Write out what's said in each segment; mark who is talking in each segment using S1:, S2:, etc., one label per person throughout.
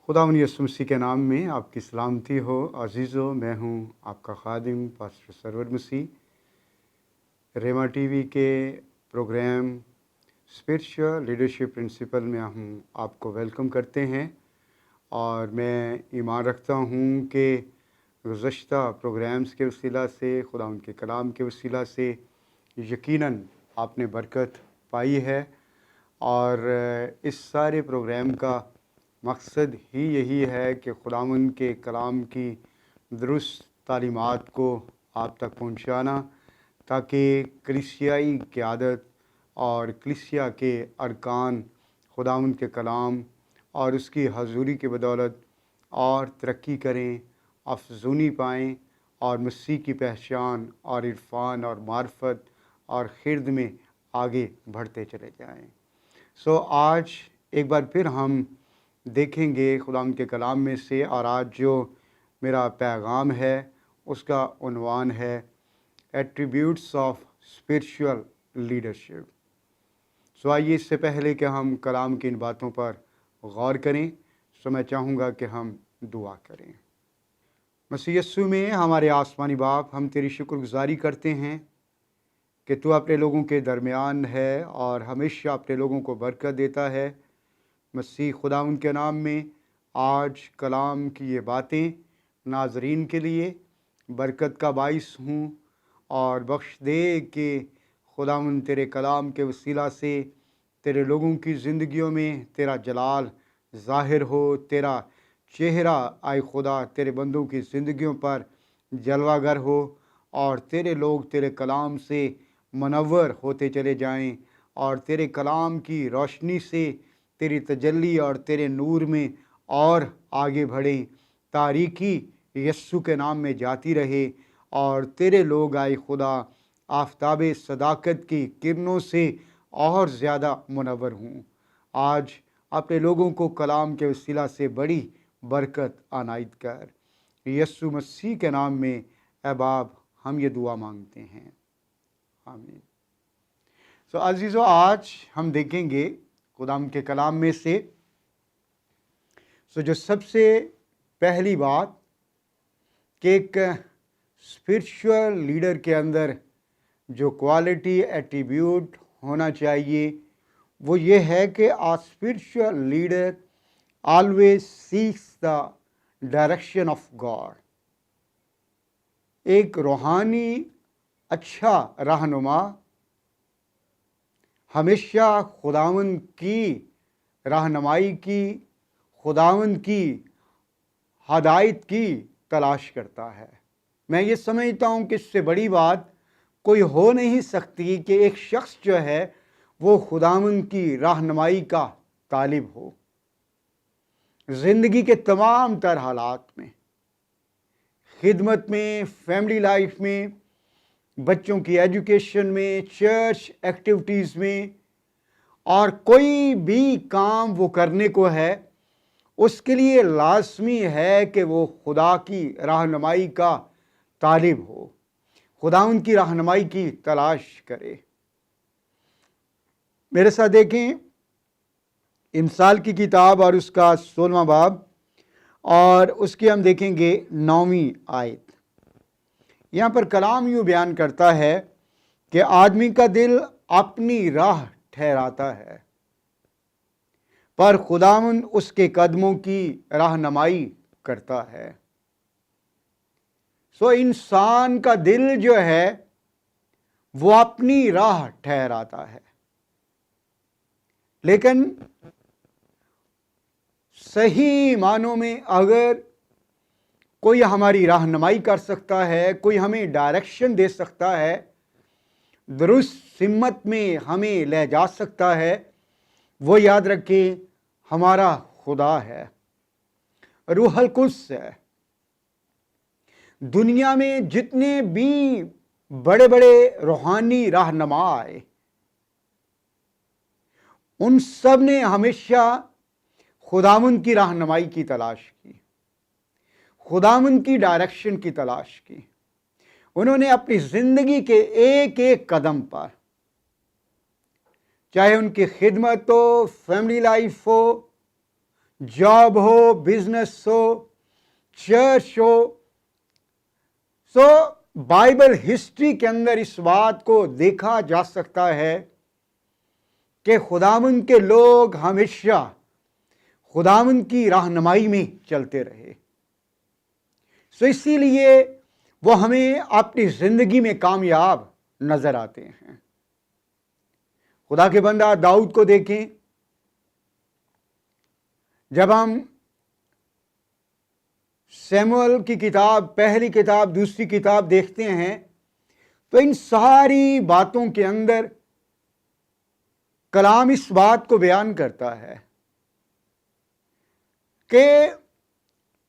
S1: खुदावंद यीशु मसीह के नाम में आपकी सलामती हो। अजीज़ों, मैं हूँ आपका खादिम पास्टर सरवर मसीह। रेमा टीवी के प्रोग्राम स्पिरिचुअल लीडरशिप प्रिंसिपल में हम आपको वेलकम करते हैं और मैं ईमान रखता हूँ कि गुज़श्ता प्रोग्राम्स के वसीला से, खुदावंद के कलाम के वसीला से यकीनन आपने बरकत पाई है और इस सारे प्रोग्राम का मकसद ही यही है कि खुदावंद के कलाम की दुरुस्त तालीमात को आप तक पहुँचाना, ताकि कलीसियाई क़यादत और कलीसिया के अरकान खुदावंद के कलाम और उसकी हजूरी की बदौलत और तरक्की करें, अफजूनी पाएँ और मसीह की पहचान और इरफान और मार्फत और खिर्द में आगे बढ़ते चले जाएँ। आज एक बार फिर हम देखेंगे खुदावंद के कलाम में से, और आज जो मेरा पैगाम है उसका उन्वान है एट्रीब्यूट्स ऑफ स्पिरिचुअल लीडरशिप। आइए, इससे पहले कि हम कलाम की इन बातों पर गौर करें, मैं चाहूँगा कि हम दुआ करें। मसीह यीशु में हमारे आसमानी बाप, हम तेरी शुक्रगुजारी करते हैं कि तू अपने लोगों के दरमियान है और हमेशा अपने लोगों को बरकत देता है। मसीह खुदावंद के नाम में आज कलाम की ये बातें नाजरीन के लिए बरकत का बाइस हूँ और बख्श दे कि खुदावंद तेरे कलाम के वसीला से तेरे लोगों की ज़िंदगियों में तेरा जलाल ज़ाहिर हो, तेरा चेहरा आए खुदा तेरे बंदों की ज़िंदगियों पर जलवागर हो और तेरे लोग तेरे कलाम से मनव्वर होते चले जाएं और तेरे कलाम की रोशनी से तेरी तजल्ली और तेरे नूर में और आगे बढ़ें। तारीकी यस्सु के नाम में जाती रहे और तेरे लोग आए खुदा आफताब सदाकत की किरणों से और ज़्यादा मुनव्वर हूँ। आज अपने लोगों को कलाम के वसीला से बड़ी बरकत अनायत कर, यस्सु मसीह के नाम में ऐ बाप हम ये दुआ मांगते हैं, आमीन। अज़ीज़ों, आज हम देखेंगे खुदाम के कलाम में से जो सबसे पहली बात कि एक स्पिरिचुअल लीडर के अंदर जो क्वालिटी एट्रीब्यूट होना चाहिए वो ये है कि a spiritual leader always seeks the direction of God. एक रूहानी अच्छा रहनुमा हमेशा खुदावंद की रहनुमाई की, खुदावंद की हदायत की तलाश करता है। मैं ये समझता हूँ कि इससे बड़ी बात कोई हो नहीं सकती कि एक शख्स जो है वो खुदावंद की रहनुमाई का तालिब हो। ज़िंदगी के तमाम तर हालात में, खिदमत में, फैमिली लाइफ में, बच्चों की एजुकेशन में, चर्च एक्टिविटीज़ में, और कोई भी काम वो करने को है उसके लिए लाजमी है कि वो खुदा की रहनुमाई का तालिब हो, खुदावंद की रहनुमाई की तलाश करे। मेरे साथ देखें इमसाल की किताब और उसका 16वां बाब और उसकी हम देखेंगे 9वीं आयत। यहाँ पर कलाम यूँ बयान करता है कि आदमी का दिल अपनी राह ठहराता है पर खुदावंद उसके कदमों की रहनुमाई करता है। इंसान का दिल जो है वो अपनी राह ठहराता है, लेकिन सही मानों में अगर कोई हमारी रहनुमाई कर सकता है, कोई हमें डायरेक्शन दे सकता है, दुरुस्त सिमत में हमें ले जा सकता है, वो याद रखें हमारा खुदा है, रूहुल कुद्स है। दुनिया में जितने भी बड़े बड़े रूहानी रहनुमा आए उन सब ने हमेशा खुदावंद की रहनुमाई की तलाश की, खुदावंद की डायरेक्शन की तलाश की। उन्होंने अपनी ज़िंदगी के एक एक कदम पर, चाहे उनकी खिदमत हो, फैमिली लाइफ हो, जॉब हो, बिजनेस हो, चर्च हो। सो बाइबल हिस्ट्री के अंदर इस बात को देखा जा सकता है कि खुदावंद के लोग हमेशा खुदावंद की रहनुमाई में चलते रहे। सो इसीलिए वो हमें अपनी जिंदगी में कामयाब नजर आते हैं। खुदा के बंदा दाऊद को देखें, जब हम शमूएल की किताब, पहली किताब, दूसरी किताब देखते हैं तो इन सारी बातों के अंदर कलाम इस बात को बयान करता है कि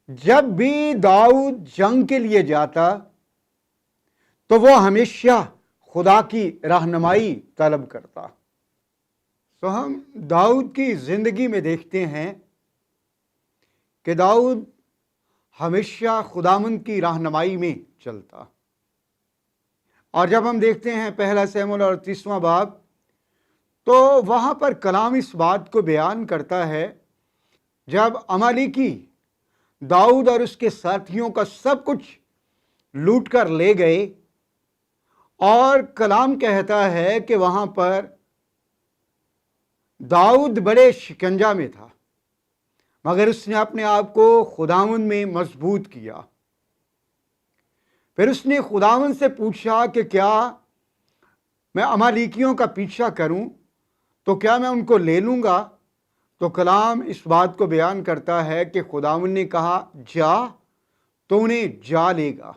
S1: जब भी दाऊद जंग के लिए जाता तो वो हमेशा खुदा की रहनुमाई तलब करता। तो हम दाऊद की जिंदगी में देखते हैं कि दाऊद हमेशा खुदावंद की रहनुमाई में चलता। और जब हम देखते हैं पहला शमूएल और 30वां बाब, तो वहां पर कलाम इस बात को बयान करता है, जब अमालेकी दाऊद और उसके साथियों का सब कुछ लूट कर ले गए, और कलाम कहता है कि वहां पर दाऊद बड़े शिकंजा में था, मगर उसने अपने आप को खुदावंद में मजबूत किया। फिर उसने खुदावंद से पूछा कि क्या मैं अमालेकियों का पीछा करूं तो क्या मैं उनको ले लूंगा? तो कलाम इस बात को बयान करता है कि खुदावंद ने कहा, जा, तो उन्हें जा लेगा,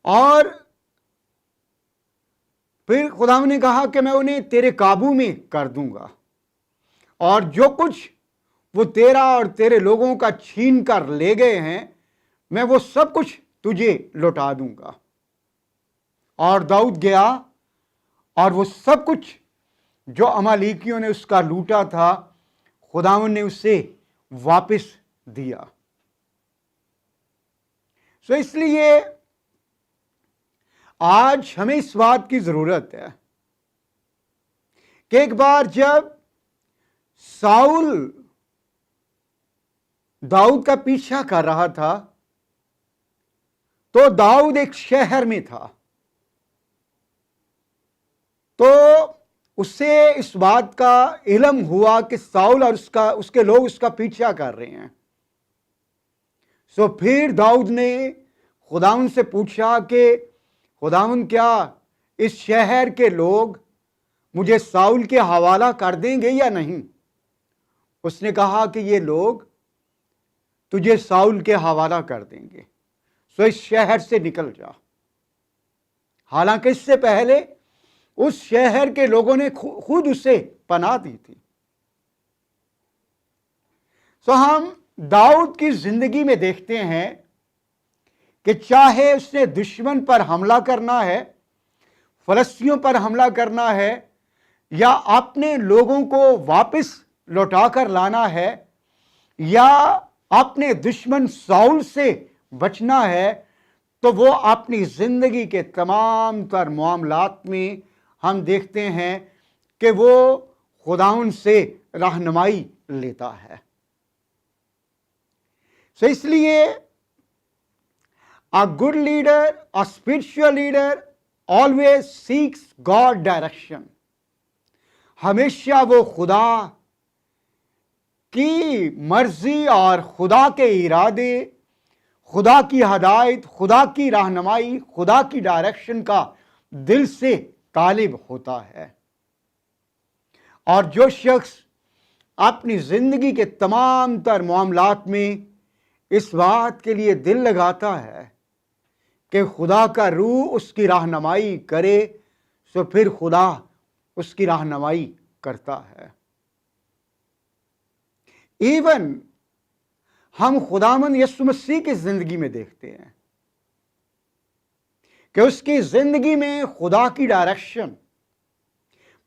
S1: और फिर खुदावंद ने कहा कि मैं उन्हें तेरे काबू में कर दूंगा, और जो कुछ वो तेरा और तेरे लोगों का छीन कर ले गए हैं, मैं वो सब कुछ तुझे लौटा दूंगा। और दाऊद गया और वो सब कुछ जो अमालेकियों ने उसका लूटा था, खुदावंद ने उसे वापस दिया। सो इसलिए आज हमें इस बात की जरूरत है कि एक बार जब साउल दाऊद का पीछा कर रहा था, तो दाऊद एक शहर में था, तो उससे इस बात का इल्म हुआ कि साउल और उसके लोग उसका पीछा कर रहे हैं। सो फिर दाऊद ने खुदावंद से पूछा कि खुदावंद, क्या इस शहर के लोग मुझे साउल के हवाला कर देंगे या नहीं? उसने कहा कि ये लोग तुझे साउल के हवाला कर देंगे, सो इस शहर से निकल जा। हालांकि इससे पहले उस शहर के लोगों ने खुद उसे पनाह दी थी। सो हम दाऊद की जिंदगी में देखते हैं कि चाहे उसने दुश्मन पर हमला करना है, फलस्तियों पर हमला करना है, या अपने लोगों को वापस लौटा कर लाना है, या अपने दुश्मन साउल से बचना है, तो वो अपनी जिंदगी के तमाम तर मामलात में हम देखते हैं कि वो खुदावंद से रहनुमाई लेता है। सो इसलिए a good leader, a spiritual leader always seeks God direction. हमेशा वो खुदा की मर्जी और खुदा के इरादे, खुदा की हदायत, खुदा की रहनुमाई, खुदा की डायरेक्शन का दिल से तालिब होता है। और जो शख्स अपनी जिंदगी के तमाम तर मामलात में इस बात के लिए दिल लगाता है कि खुदा का रूह उसकी रहनुमाई करे, तो फिर खुदा उसकी रहनुमाई करता है। इवन हम खुदावंद यीशु मसीह की जिंदगी में देखते हैं कि उसकी जिंदगी में खुदा की डायरेक्शन,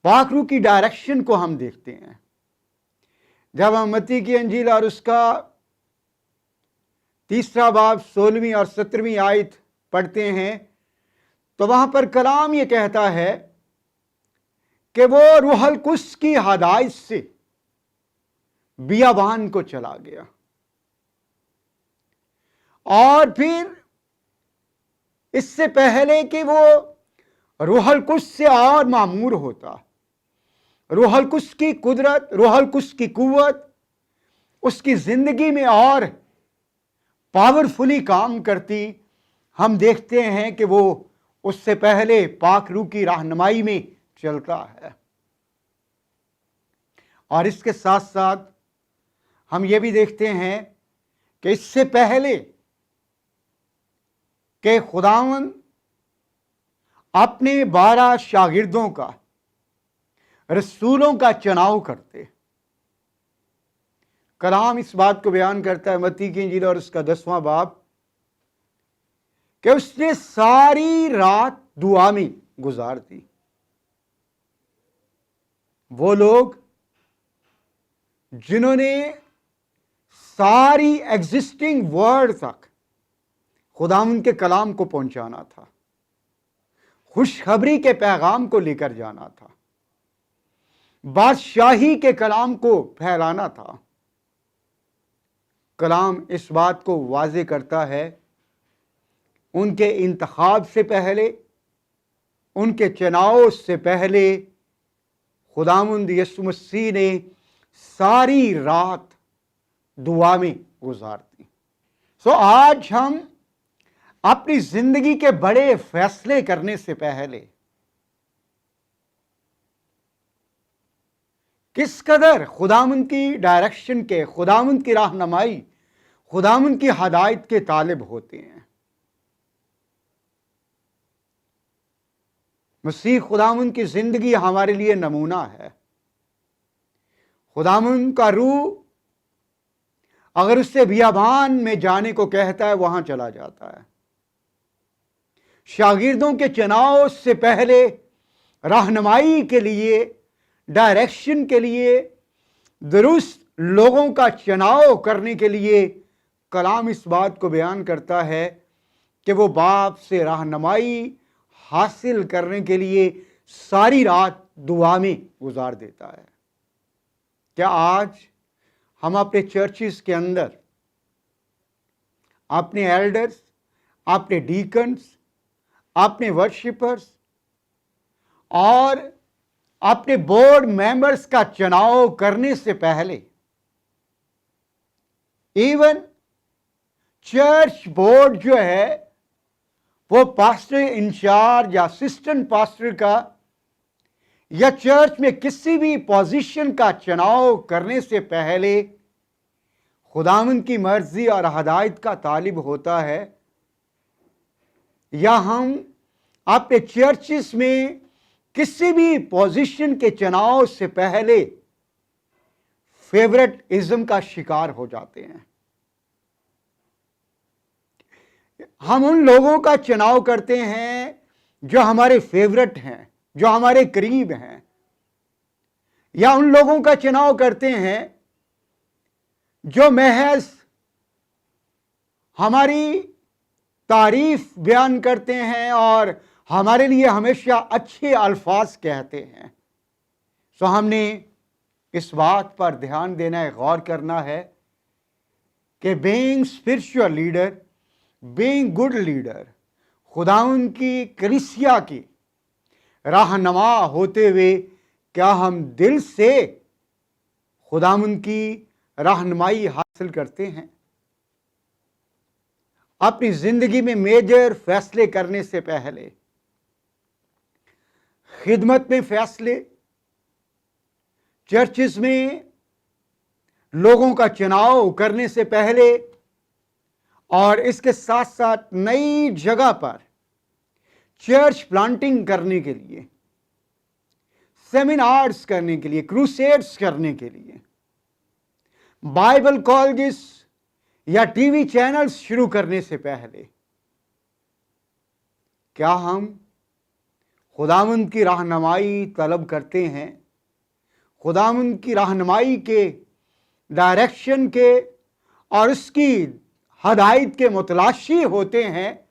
S1: पाक रूह की डायरेक्शन को हम देखते हैं। जब हम मत्ती की अंजील और उसका 3 बाब 16वीं और 17वीं आयत पढ़ते हैं, तो वहां पर कलाम ये कहता है कि वो रूहल कुद्स की हदायत से बियाबान को चला गया और फिर इससे पहले कि वो रूहुल कुद्स से और मामूर होता, रूहुल कुद्स की कुदरत, रूहुल कुद्स की कुव्वत उसकी जिंदगी में और पावरफुली काम करती, हम देखते हैं कि वो उससे पहले पाक रूह की रहनुमाई में चलता है। और इसके साथ साथ हम ये भी देखते हैं कि इससे पहले कि खुदावंद अपने 12 शागिर्दों का, रसूलों का चुनाव करते, कलाम इस बात को बयान करता है मत्ती की इंजील और उसका 10वां बाब कि उसने सारी रात दुआ में गुजार दी। वो लोग जिन्होंने सारी एग्जिस्टिंग वर्ल्ड तक खुदावंद के कलाम को पहुंचाना था, खुशखबरी के पैगाम को लेकर जाना था, बादशाही के कलाम को फैलाना था। कलाम इस बात को वाज़े करता है, उनके इंतखाब से पहले, उनके चुनाव से पहले खुदावंद यीशु मसीह ने सारी रात दुआ में गुजार दी। सो आज हम अपनी जिंदगी के बड़े फैसले करने से पहले किस कदर खुदावंद की डायरेक्शन के, खुदावंद की रहनुमाई, खुदावंद की हदायत के तालिब होते हैं। मसीह खुदावंद की जिंदगी हमारे लिए नमूना है। खुदावंद का रूह अगर उससे बियाबान में जाने को कहता है, वहां चला जाता है। शागिर्दों के चुनाव से पहले रहनुमाई के लिए, डायरेक्शन के लिए, दुरुस्त लोगों का चुनाव करने के लिए कलाम इस बात को बयान करता है कि वो बाप से रहनुमाई हासिल करने के लिए सारी रात दुआ में गुजार देता है। क्या आज हम अपने चर्चिस के अंदर अपने एल्डर्स, अपने डीकन्स, अपने वर्शिपर्स और अपने बोर्ड मेंबर्स का चुनाव करने से पहले, इवन चर्च बोर्ड जो है वो पास्टर इंचार्ज या असिस्टेंट पास्टर का या चर्च में किसी भी पोजीशन का चुनाव करने से पहले खुदावंद की मर्जी और हदायत का तालिब होता है? या हम अपने चर्चिस में किसी भी पोजीशन के चुनाव से पहले फेवरेटिज्म का शिकार हो जाते हैं? हम उन लोगों का चुनाव करते हैं जो हमारे फेवरेट हैं, जो हमारे करीब हैं, या उन लोगों का चुनाव करते हैं जो महज हमारी तारीफ बयान करते हैं और हमारे लिए हमेशा अच्छे अल्फाज कहते हैं? सो हमने इस बात पर ध्यान देना है, गौर करना है कि being spiritual leader, being good leader, खुदावंद की कलीसिया की रहनुमा होते हुए क्या हम दिल से खुदावंद की रहनुमाई हासिल करते हैं? अपनी जिंदगी में मेजर फैसले करने से पहले, खिदमत में फैसले, चर्चिस में लोगों का चुनाव करने से पहले और इसके साथ साथ नई जगह पर चर्च प्लांटिंग करने के लिए, सेमिनार्स करने के लिए, क्रूसेड्स करने के लिए, बाइबल कॉलेजेस या टीवी चैनल्स शुरू करने से पहले क्या हम खुदावंद की रहनुमाई तलब करते हैं? खुदावंद की रहनुमाई के, डायरेक्शन के और उसकी हदायत के मुतलाशी होते हैं,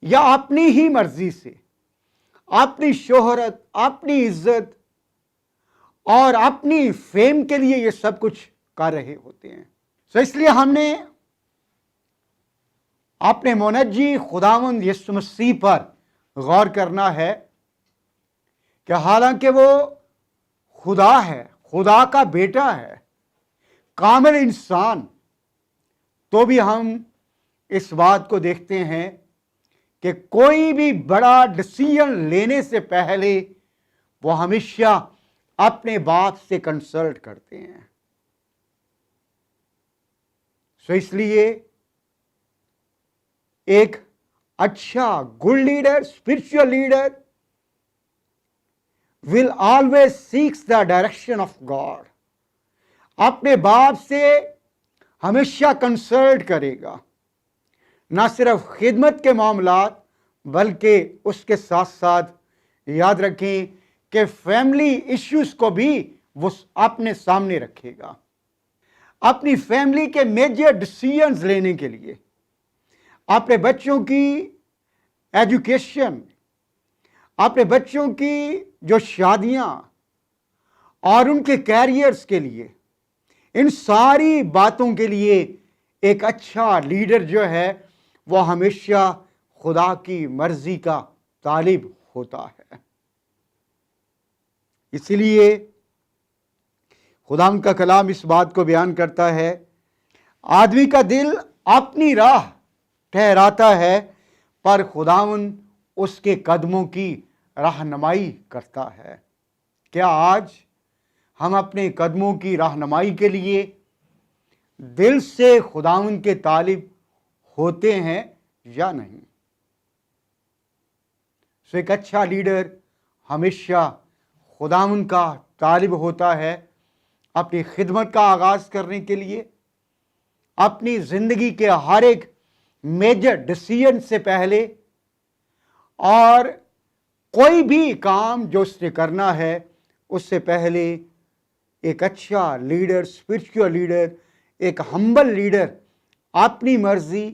S1: या अपनी ही मर्जी से, अपनी शोहरत, अपनी इज्जत اور اپنی فیم کے لیے یہ سب کچھ کر رہے ہوتے ہیں. سو اس لیے ہم نے اپنے منجی خداوند یسوع مسیح پر غور کرنا ہے کہ حالانکہ وہ خدا ہے، خدا کا بیٹا ہے، کامل انسان، تو بھی ہم اس بات کو دیکھتے ہیں کہ کوئی بھی بڑا ڈسیزن لینے سے پہلے وہ ہمیشہ اپنے باپ سے کنسلٹ کرتے ہیں. سو اس لیے ایک اچھا good leader, spiritual leader will always seeks the direction of God. اپنے باپ سے ہمیشہ کنسلٹ کرے گا، نہ صرف خدمت کے معاملات بلکہ اس کے ساتھ ساتھ یاد رکھیں کہ فیملی ایشوز کو بھی وہ اپنے سامنے رکھے گا. اپنی فیملی کے میجر ڈیسیژنز لینے کے لیے، اپنے بچوں کی ایجوکیشن، اپنے بچوں کی جو شادیاں اور ان کے کیریئرز کے لیے، ان ساری باتوں کے لیے ایک اچھا لیڈر جو ہے وہ ہمیشہ خدا کی مرضی کا طالب ہوتا ہے. اسی لیے خدا کا کلام اس بات کو بیان کرتا ہے، آدمی کا دل اپنی راہ ٹھہراتا ہے پر خداوند اس کے قدموں کی رہنمائی کرتا ہے. کیا آج ہم اپنے قدموں کی رہنمائی کے لیے دل سے خداوند کے طالب ہوتے ہیں یا نہیں؟ سو ایک اچھا لیڈر ہمیشہ خداوند کا طالب ہوتا ہے اپنی خدمت کا آغاز کرنے کے لیے، اپنی زندگی کے ہر ایک میجر ڈیسیژن سے پہلے، اور کوئی بھی کام جو اس نے کرنا ہے اس سے پہلے ایک اچھا لیڈر، اسپرچل لیڈر، ایک ہمبل لیڈر اپنی مرضی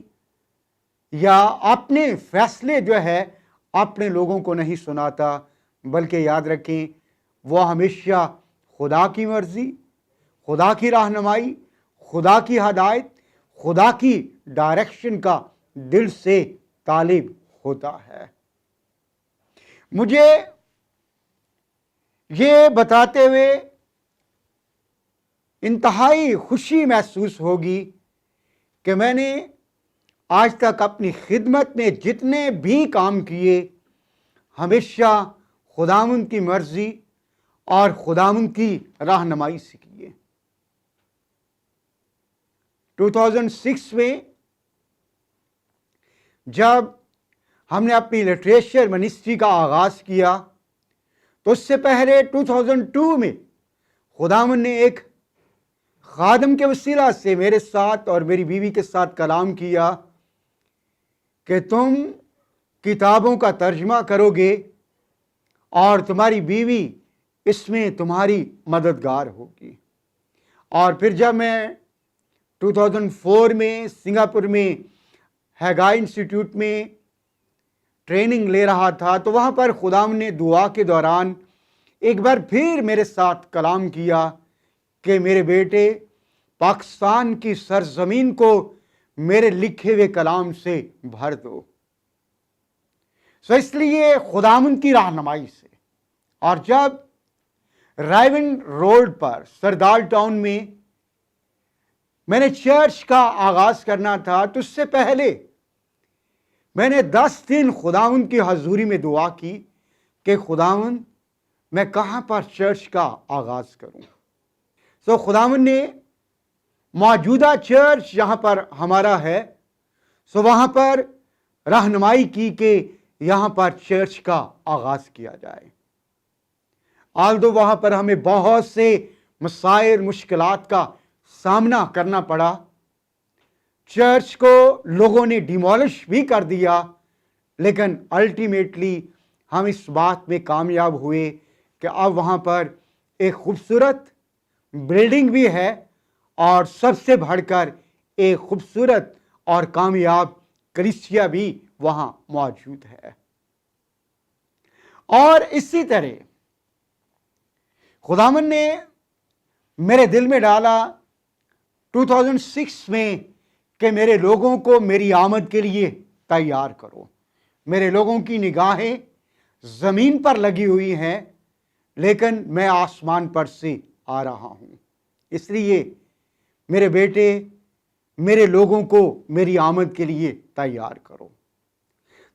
S1: یا اپنے فیصلے جو ہے اپنے لوگوں کو نہیں سناتا، بلکہ یاد رکھیں وہ ہمیشہ خدا کی مرضی، خدا کی رہنمائی، خدا کی ہدایت، خدا کی ڈائریکشن کا دل سے طالب ہوتا ہے. مجھے یہ بتاتے ہوئے انتہائی خوشی محسوس ہوگی کہ میں نے آج تک اپنی خدمت میں جتنے بھی کام کیے ہمیشہ خداوند کی مرضی اور خداوند کی رہنمائی سے کیے. 2006 میں جب ہم نے اپنی لٹریچر منسٹری کا آغاز کیا تو اس سے پہلے 2002 میں خداوند نے ایک خادم کے وسیلہ سے میرے ساتھ اور میری بیوی کے ساتھ کلام کیا کہ تم کتابوں کا ترجمہ کرو گے اور تمہاری بیوی اس میں تمہاری مددگار ہوگی. اور پھر جب میں 2004 میں سنگاپور میں ہیگائی انسٹیٹیوٹ میں ٹریننگ لے رہا تھا تو وہاں پر خداوند نے دعا کے دوران ایک بار پھر میرے ساتھ کلام کیا کہ میرے بیٹے پاکستان کی سرزمین کو میرے لکھے ہوئے کلام سے بھر دو. سو اس لیے خداوند کی رہنمائی سے، اور جب رائیون روڈ پر سردار ٹاؤن میں نے چرچ کا آغاز کرنا تھا تو اس سے پہلے میں نے 10 دن خداوند کی حضوری میں دعا کی کہ خداوند میں کہاں پر چرچ کا آغاز کروں. سو خداوند نے موجودہ چرچ جہاں پر ہمارا ہے سو وہاں پر رہنمائی کی کہ یہاں پر چرچ کا آغاز کیا جائے. آلدو وہاں پر ہمیں بہت سے مسائل، مشکلات کا سامنا کرنا پڑا، چرچ کو لوگوں نے ڈیمولش بھی کر دیا، لیکن الٹیمیٹلی ہم اس بات میں کامیاب ہوئے کہ اب وہاں پر ایک خوبصورت بلڈنگ بھی ہے اور سب سے بڑھ کر ایک خوبصورت اور کامیاب کلیسیا بھی وہاں موجود ہے. اور اسی طرح खुदावन ने मेरे दिल में डाला 2006 में कि मेरे लोगों को मेरी आमद के लिए तैयार करो। मेरे लोगों की निगाहें ज़मीन पर लगी हुई हैं, लेकिन मैं आसमान पर से आ रहा हूँ। इसलिए मेरे बेटे, मेरे लोगों को मेरी आमद के लिए तैयार करो।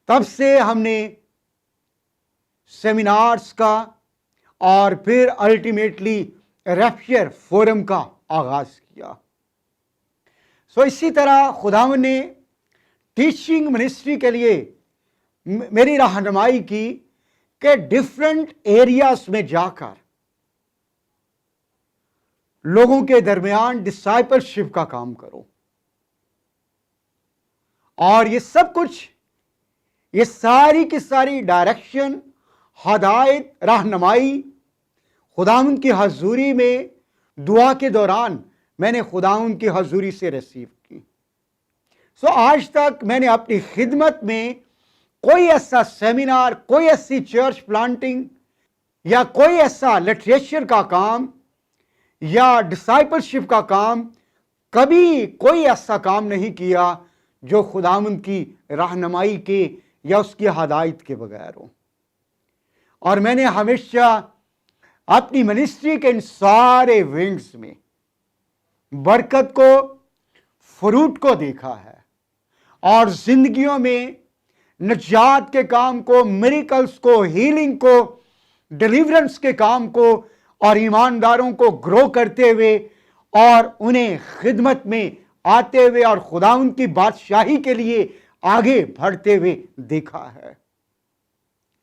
S1: तब से हमने सेमिनार्स का और फिर अल्टीमेटली रैप्चर फोरम का आगाज किया। इसी तरह खुदावन ने टीचिंग मिनिस्ट्री के लिए मेरी रहनुमाई की कि डिफरेंट एरियाज में जाकर लोगों के दरमियान डिसाइपलशिप का काम करो। और ये सब कुछ, ये सारी की सारी डायरेक्शन, हदायत, रहनुमाई खुदावंद की हजूरी में दुआ के दौरान मैंने खुदावंद की हजूरी से रिसीव की। आज तक मैंने अपनी खिदमत में कोई ऐसा सेमिनार, कोई ऐसी चर्च प्लांटिंग या कोई ऐसा लिटरेचर का काम या डिसाइपलशिप का काम, कभी कोई ऐसा काम नहीं किया जो खुदावंद की रहनुमाई के या उसकी हदायत के बगैर हो। और मैंने हमेशा अपनी मिनिस्ट्री के इन सारे विंग्स में बरकत को, फ्रूट को देखा है और जिंदगियों में निजात के काम को, मिरेकल्स को, हीलिंग को, डिलीवरेंस के काम को और ईमानदारों को ग्रो करते हुए और उन्हें खिदमत में आते हुए और खुदावंद की बादशाही के लिए आगे बढ़ते हुए देखा है।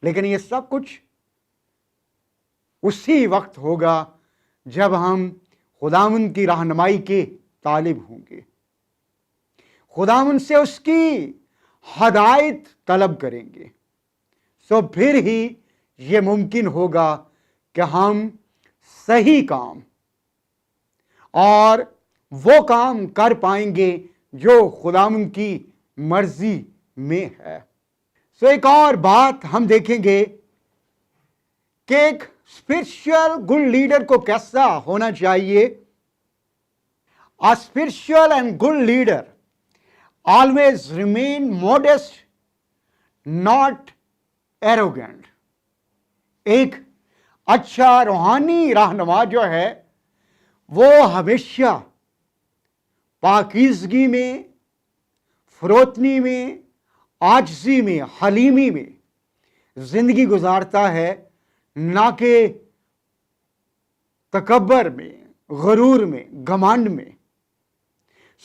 S1: लेकिन ये सब कुछ उसी वक्त होगा जब हम खुदावंद की रहनुमाई के तालिब होंगे, खुदावंद से उसकी हदायत तलब करेंगे। फिर ही ये मुमकिन होगा कि हम सही काम और वो काम कर पाएंगे जो खुदावंद की मर्जी में है। एक और बात हम देखेंगे कि एक स्पिरिचुअल गुड लीडर को कैसा होना चाहिए। A spiritual and good leader always remain modest, not arrogant. एक अच्छा रूहानी रहनुमा जो है वो हमेशा पाकीज़गी में, फरोतनी में, आजिज़ी में, हलीमी में जिंदगी गुजारता है, ना कि तकब्बर में, गरूर में, घमंड में।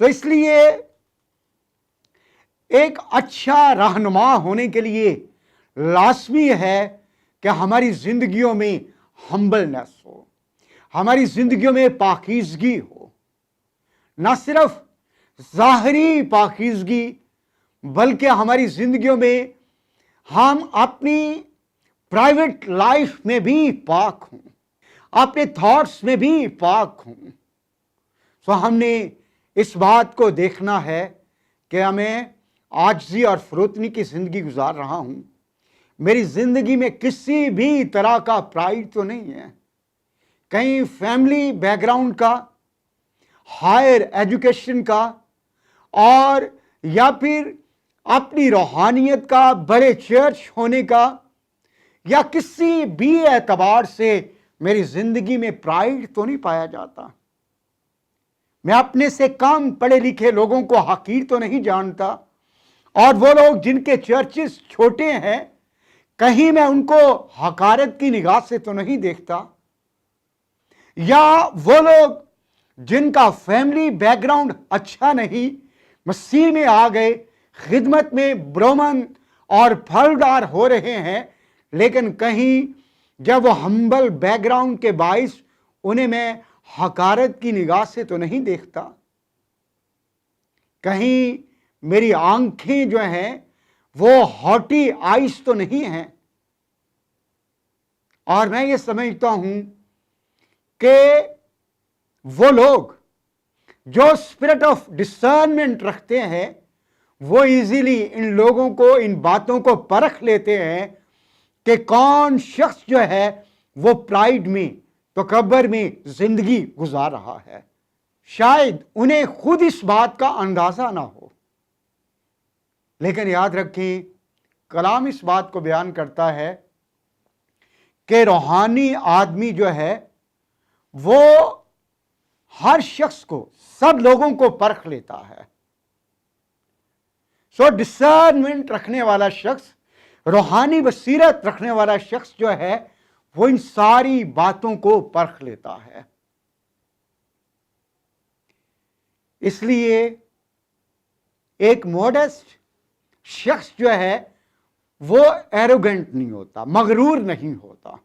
S1: इसलिए एक अच्छा रहनुमा होने के लिए लाजमी है कि हमारी जिंदगियों में हम्बलनेस हो, हमारी जिंदगियों में पाकीज़गी हो। ना सिर्फ ज़ाहरी पाकीज़गी, बल्कि हमारी जिंदगियों में हम अपनी प्राइवेट लाइफ में भी पाक हों, अपने थॉट्स में भी पाक हों। हमने इस बात को देखना है कि मैं आजिज़ी और फरोतनी की जिंदगी गुजार रहा हूं। मेरी जिंदगी में किसी भी तरह का प्राइड तो नहीं है, कहीं फैमिली बैकग्राउंड का, हायर एजुकेशन का, और या फिर अपनी रूहानियत का, बड़े चर्च होने का, या किसी भी एतबार से मेरी जिंदगी में प्राइड तो नहीं पाया जाता। मैं अपने से कम पढ़े लिखे लोगों को हकीर तो नहीं जानता, और वो लोग जिनके चर्चेस छोटे हैं, कहीं मैं उनको हकारत की निगाह से तो नहीं देखता, या वो लोग जिनका फैमिली बैकग्राउंड अच्छा नहीं, मसीह में आ गए, खिदमत में ब्रोमन और फलदार हो रहे हैं, लेकिन कहीं जब वो हम्बल बैकग्राउंड के बाइस उन्हें मैं हकारत की निगाह से तो नहीं देखता। कहीं मेरी आंखें जो हैं वो हॉटी आइज तो नहीं हैं। और मैं ये समझता हूं कि वो लोग जो स्पिरिट ऑफ डिसर्नमेंट रखते हैं वो इजीली इन लोगों को, इन बातों को परख लेते हैं कि कौन शख्स जो है वो प्राइड में तकब्बर में जिंदगी गुजार रहा है। शायद उन्हें खुद इस बात का अंदाजा ना हो, लेकिन याद रखें, कलाम इस बात को बयान करता है कि रूहानी आदमी जो है वो हर शख्स को, सब लोगों को परख लेता है। सो डिसर्नमेंट रखने वाला शख्स, रूहानी बसीरत रखने वाला शख्स जो है वो इन सारी बातों को परख लेता है। इसलिए एक मॉडेस्ट शख्स जो है वो एरोगेंट नहीं होता, मगरूर नहीं होता,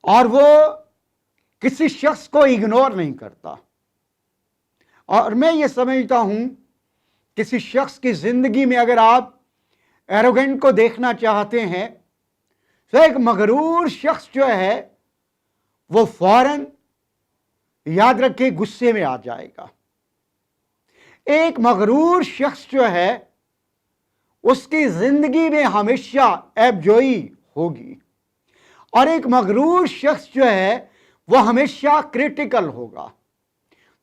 S1: और वो किसी शख्स को इग्नोर नहीं करता। और मैं ये समझता हूं, किसी शख्स की जिंदगी में अगर आप एरोगेंट को देखना चाहते हैं तो एक मगरूर शख्स जो है वो फौरन, याद रखिए, गुस्से में आ जाएगा। एक मगरूर शख्स जो है उसकी जिंदगी में हमेशा ऐबजोई होगी, और एक मगरूर शख्स जो है वो हमेशा क्रिटिकल होगा,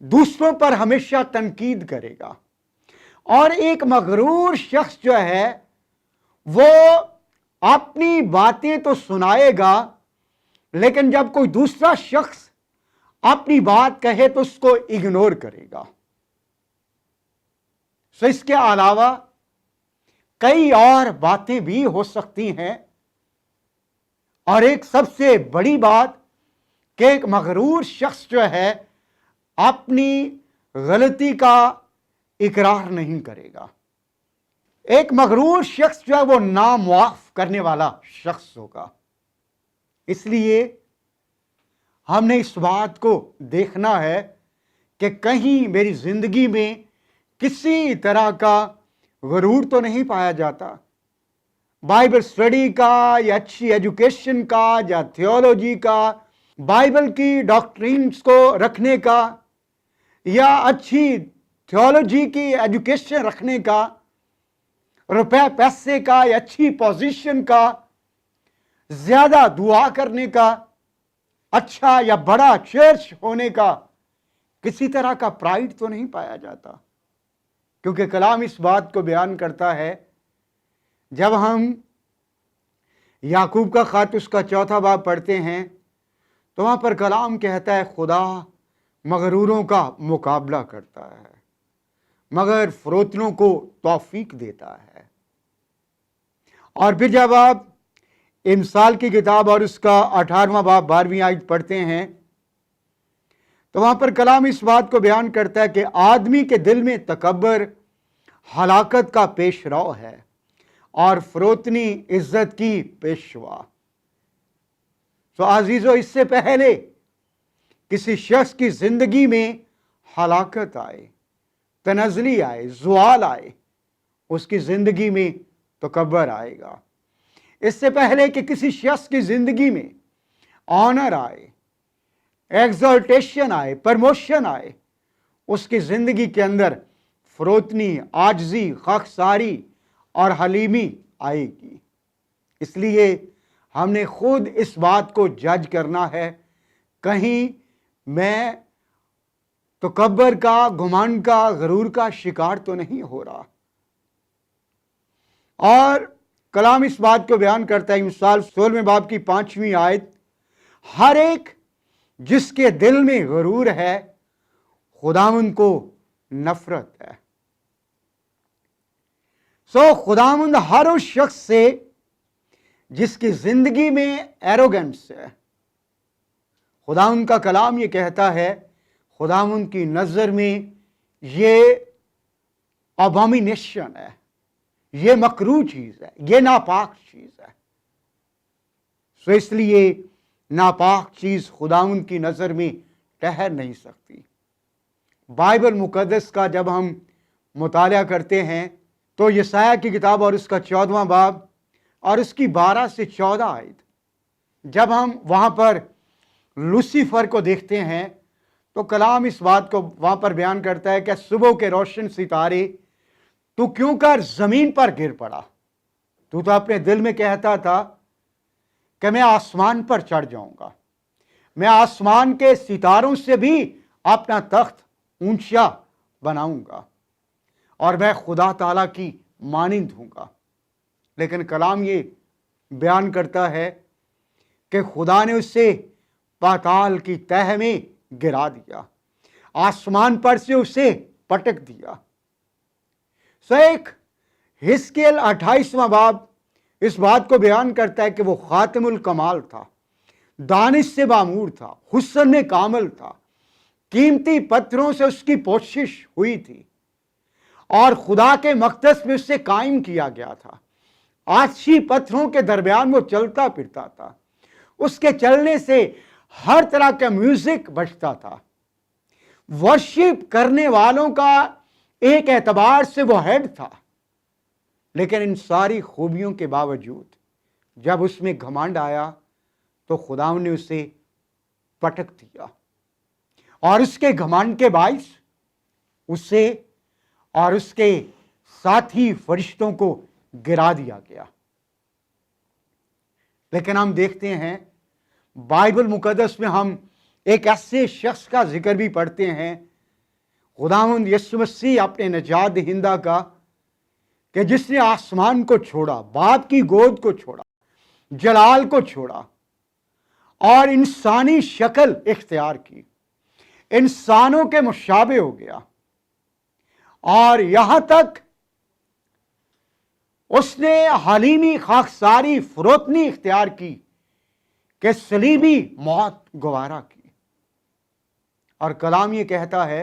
S1: दूसरों पर हमेशा तनकीद करेगा। और एक मगरूर शख्स जो है वो अपनी बातें तो सुनाएगा, लेकिन जब कोई दूसरा शख्स अपनी बात कहे तो उसको इग्नोर करेगा। सो इसके अलावा कई और बातें भी हो सकती हैं, और एक सबसे बड़ी बात कि एक मगरूर शख्स जो है अपनी गलती का इकरार नहीं करेगा। एक मगरूर शख्स जो है वो नामुआफ करने वाला शख्स होगा। इसलिए हमने इस बात को देखना है कि कहीं मेरी जिंदगी में किसी तरह का गरूर तो नहीं पाया जाता। बाइबल स्टडी का, या अच्छी एजुकेशन का, या थियोलॉजी का, बाइबल की डॉक्ट्रिन्स को रखने का, या अच्छी थियोलॉजी की एजुकेशन रखने का, रुपए पैसे का, या अच्छी पोजीशन का, ज्यादा दुआ करने का, अच्छा या बड़ा चर्च होने का किसी तरह का प्राइड तो नहीं पाया जाता। क्योंकि कलाम इस बात को बयान करता है, जब हम याकूब का खत उसका 4वां बाब पढ़ते हैं तो वहां पर कलाम कहता है, खुदा मगरूरों का मुकाबला करता है मगर फरोतनों को तौफीक देता है। और फिर जब आप इमसाल की किताब और उसका 18वां बाब 12वीं आयत पढ़ते हैं तो वहां पर कलाम इस बात को बयान करता है कि आदमी के दिल में तकब्बर हलाकत का पेशरो है और फरोतनी इज्जत की पेशवा। तो अजीजों, इससे पहले किसी शख्स की जिंदगी में हलाकत आए, तनज़ली आए, ज़वाल आए, उसकी जिंदगी में तकब्बर आएगा। इससे पहले कि किसी शख्स की जिंदगी में ऑनर आए, एग्जॉल्टेशन आए, प्रमोशन आए, उसकी जिंदगी के अंदर फरोतनी, आजजी, खाकसारी और हलीमी आएगी। इसलिए हमने खुद इस बात को जज करना है, कहीं मैं तकब्बर का, गुमान का, गरूर का शिकार तो नहीं हो रहा। और कलाम इस बात को बयान करता है, मिसाल 16वें बाब की 5वीं आयत, हर एक जिसके दिल में गरूर है खुदावंद को नफरत है। खुदावंद हर उस शख्स से जिसकी जिंदगी में एरोगेंस है, खुदावंद का कलाम ये कहता है, खुदावंद की नजर में ये अबॉमिनेशन है, ये मकरूह चीज है, ये नापाक चीज है। इसलिए नापाक चीज खुदावंद की नजर में ठहर नहीं सकती। बाइबल मुकद्दस का जब हम मुताला करते हैं तो यशायाह की किताब और उसका 14वां बाब और उसकी 12 से 14 आयत, जब हम वहां पर लूसीफर को देखते हैं तो कलाम इस बात को वहां पर बयान करता है कि सुबह के रोशन सितारे तू क्यों कर जमीन पर गिर पड़ा। तू तो अपने दिल में कहता था कि मैं आसमान पर चढ़ जाऊंगा, मैं आसमान के सितारों से भी अपना तख्त ऊंचा बनाऊंगा और मैं खुदा ताला की मानिंद हूंगा। लेकिन कलाम ये बयान करता है कि खुदा ने उसे पाताल की तह में गिरा दिया, आसमान पर से उसे पटक दिया। एक हिस्केल 28वां बाब इस बात को बयान करता है कि वो खातिमुल कमाल था, दानिश से मामूर था, हुस्न में कामल था, कीमती पत्थरों से उसकी पोशिश हुई थी और खुदा के मकदस में उससे कायम किया गया था। आछी पत्थरों के दरमियान वो चलता फिरता था, उसके चलने से हर तरह का म्यूजिक बजता था। वर्शिप करने वालों का एक एतबार से वो हेड था, लेकिन इन सारी खूबियों के बावजूद जब उसमें घमंड आया तो खुदा ने उसे पटक दिया और उसके घमंड के बाइस उसे और उसके साथी फरिश्तों को गिरा दिया गया। लेकिन हम देखते हैं बाइबल मुकद्दस में हम एक ऐसे शख्स का जिक्र भी पढ़ते हैं, खुदावंद यीशु मसीह अपने निजात दहिंदा का, कि जिसने आसमान को छोड़ा, बाप की गोद को छोड़ा, जलाल को छोड़ा और इंसानी शक्ल इख्तियार की, इंसानों के मुशाबे हो गया और यहां तक उसने हलीमी खाकसारी फरोतनी इख्तियार की कि सलीबी मौत गवारा की। और कलाम ये कहता है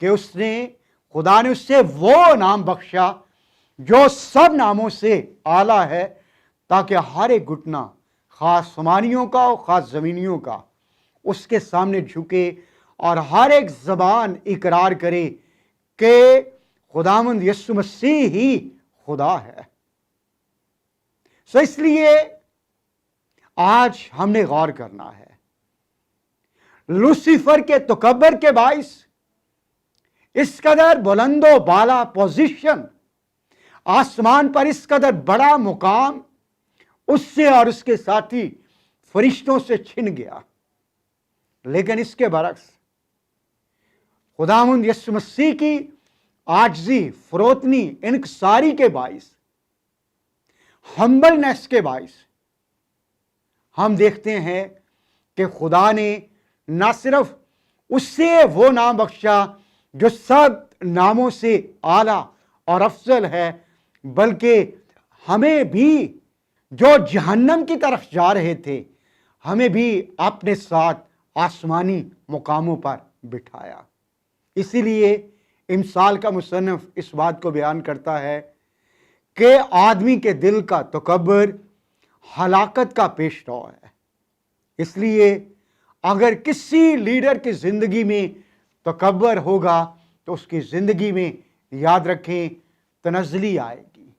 S1: कि खुदा ने उससे वो नाम बख्शा जो सब नामों से आला है, ताकि हर एक घुटना, खास आसमानियों का और खास जमीनियों का, उसके सामने झुके और हर एक जबान इकरार करे कि खुदावंद यीशु मसीह ही खुदा है। इसलिए आज हमने गौर करना है, लूसीफर के तकब्बर के बाइस इस कदर बुलंदो बाला पोजीशन, आसमान पर इस कदर बड़ा मुकाम उससे और उसके साथी फरिश्तों से छिन गया। लेकिन इसके बरक्स खुदावंद यीशु मसीह की आजजी, फरोतनी, इनकसारी के बाइस, हम्बलनेस के बाइस हम देखते हैं कि खुदा ने न सिर्फ उससे वो नाम बख्शा जो सब नामों से आला और अफजल है, बल्कि हमें भी जो जहन्नम की तरफ जा रहे थे, हमें भी अपने साथ आसमानी मुकामों पर बिठाया। इसीलिए इमसाल का मुसन्निफ इस बात को बयान करता है कि आदमी के दिल का तकब्बर हलाकत का पेशरो है। इसलिए अगर किसी लीडर की जिंदगी में तकब्बर होगा तो उसकी जिंदगी में, याद रखें, तनज़ली आएगी,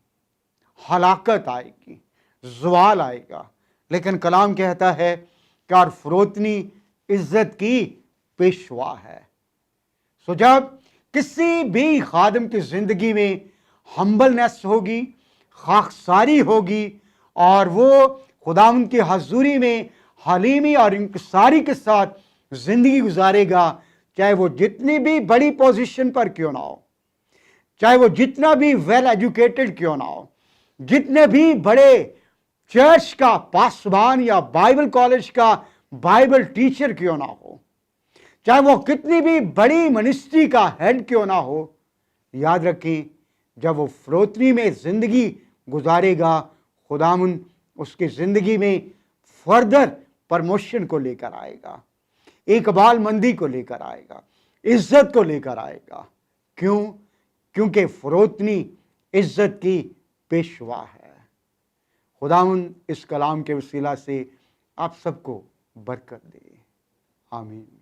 S1: हलाकत आएगी, ज़वाल आएगा। लेकिन कलाम कहता है कि और फरोतनी इज्जत की पेशवा है। सो जब किसी भी खादम की जिंदगी में हम्बलनेस होगी, खाकसारी होगी और वो खुदावंद की हजूरी में हलीमी और इंकसारी के साथ जिंदगी गुजारेगा, चाहे वो जितनी भी बड़ी पोजीशन पर क्यों ना हो, चाहे वो जितना भी वेल एजुकेटेड क्यों ना हो, जितने भी बड़े चर्च का पासवान या बाइबल कॉलेज का बाइबल टीचर क्यों ना हो, चाहे वो कितनी भी बड़ी मिनिस्ट्री का हेड क्यों ना हो, याद रखें, जब वो फरोतनी में जिंदगी गुजारेगा, खुदावंद उसकी जिंदगी में फर्दर प्रमोशन को लेकर आएगा, इकबाल मंदी को लेकर आएगा, इज्जत को लेकर आएगा। क्यों? क्योंकि फरोतनी इज्जत की पेशवा है। खुदावंद इस कलाम के वसीला से आप सबको बरकत दे। आमीन।